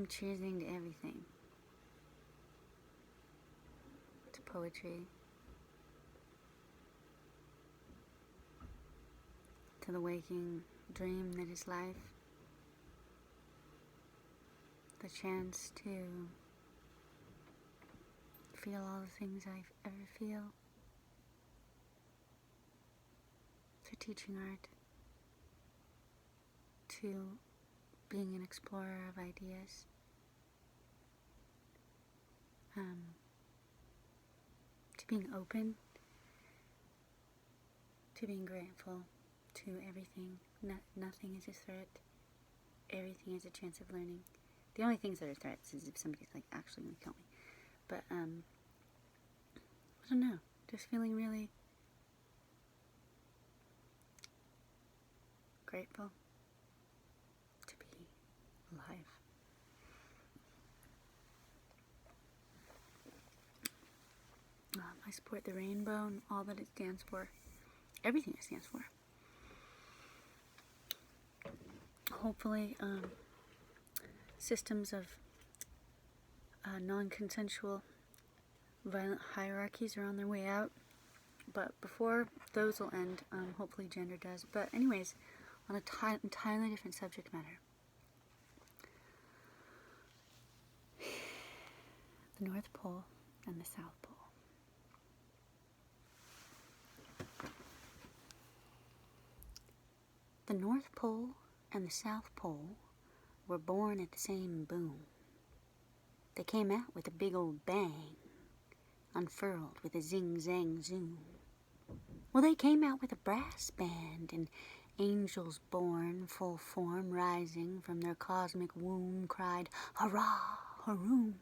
from choosing to everything. To poetry. To the waking dream that is life. The chance to feel all the things I ever feel. To teaching art. To being an explorer of ideas. To being open. To being grateful to everything. Nothing is a threat. Everything is a chance of learning. The only things that are threats is if somebody's like actually going to kill me. But I don't know. Just feeling really grateful to be alive. I support the rainbow and all that it stands for. Everything it stands for. Hopefully, systems of non-consensual violent hierarchies are on their way out. But before those will end, hopefully gender does. But anyways, on an entirely different subject matter. The North Pole and the South Pole. The North Pole and the South Pole were born at the same boom. They came out with a big old bang, unfurled with a zing-zang-zoom. Well, they came out with a brass band and angels born, full form, rising from their cosmic womb, cried, hurrah, hurroom.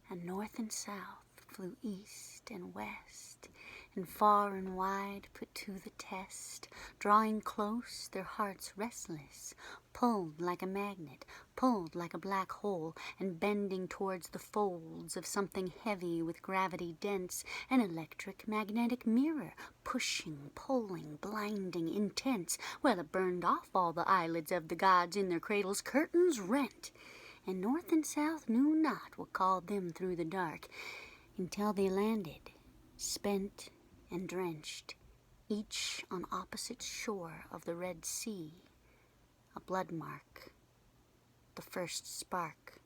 And north and south flew east and west, and far and wide put to the test, drawing close, their hearts restless, pulled like a magnet, pulled like a black hole, and bending towards the folds of something heavy with gravity dense, an electric magnetic mirror, pushing, pulling, blinding, intense. Well, it burned off all the eyelids of the gods in their cradles, curtains rent, and north and south knew not what called them through the dark, until they landed, spent and drenched, each on opposite shore of the Red Sea, a blood mark, the first spark.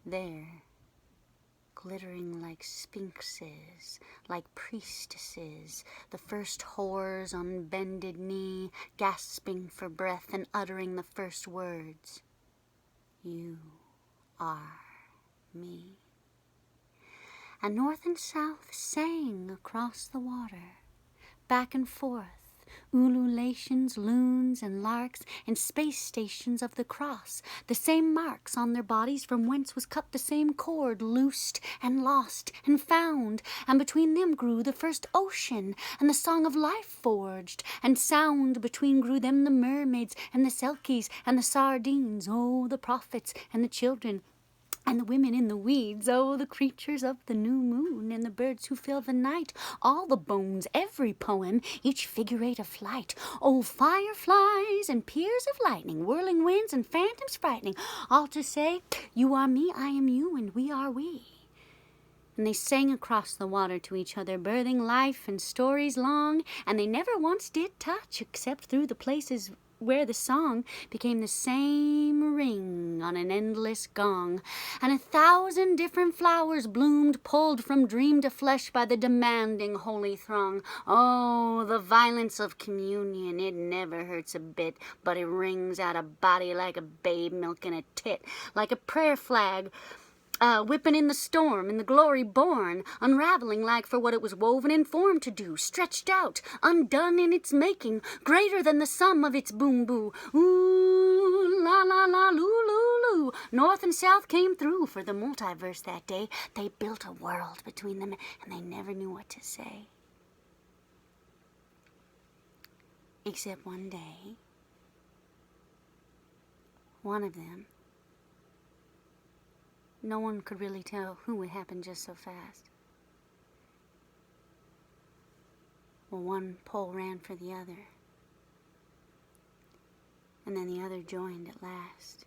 There, glittering like sphinxes, like priestesses, the first whores on bended knee, gasping for breath and uttering the first words, "You are me." And north and south sang across the water, back and forth, ululations, loons, and larks, and space stations of the cross, the same marks on their bodies from whence was cut the same cord, loosed and lost and found, and between them grew the first ocean, and the song of life forged, and sound between grew them the mermaids, and the selkies, and the sardines, oh, the prophets, and the children, and the women in the weeds, oh, the creatures of the new moon, and the birds who fill the night, all the bones, every poem, each figure eight of flight, oh, fireflies and peers of lightning, whirling winds and phantoms frightening, all to say, you are me, I am you, and we are we. And they sang across the water to each other, birthing life and stories long, and they never once did touch, except through the places where the song became the same ring on an endless gong, and 1,000 different flowers bloomed, pulled from dream to flesh by the demanding holy throng. Oh, the violence of communion, it never hurts a bit, but it rings out a body like a babe milking a tit, like a prayer flag, whipping in the storm, in the glory born, unraveling like for what it was woven and formed to do, stretched out, undone in its making, greater than the sum of its boom-boo. Ooh, la la la, loo loo loo. North and south came through for the multiverse that day. They built a world between them, and they never knew what to say. Except one day, one of them, no one could really tell who it happened just so fast. Well, one pole ran for the other. and then the other joined at last.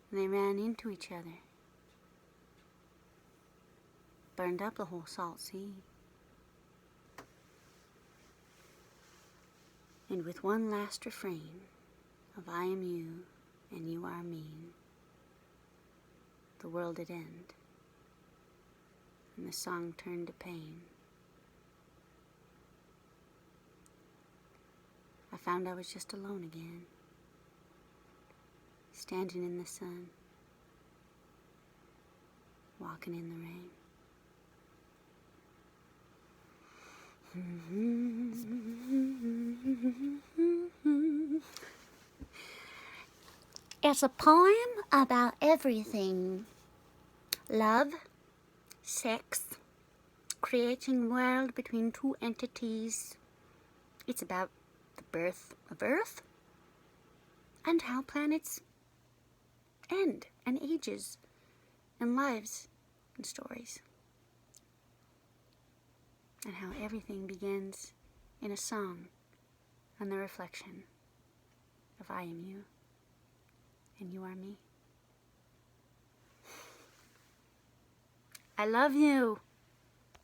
And they ran into each other, burned up the whole salt sea. And with one last refrain of I am you and you are me, the world did end, and the song turned to pain. I found I was just alone again, standing in the sun, walking in the rain. It's a poem about everything. Love, sex, creating world between two entities. It's about the birth of Earth and how planets end and ages and lives and stories. And how everything begins in a song on the reflection of I am you and you are me. I love you.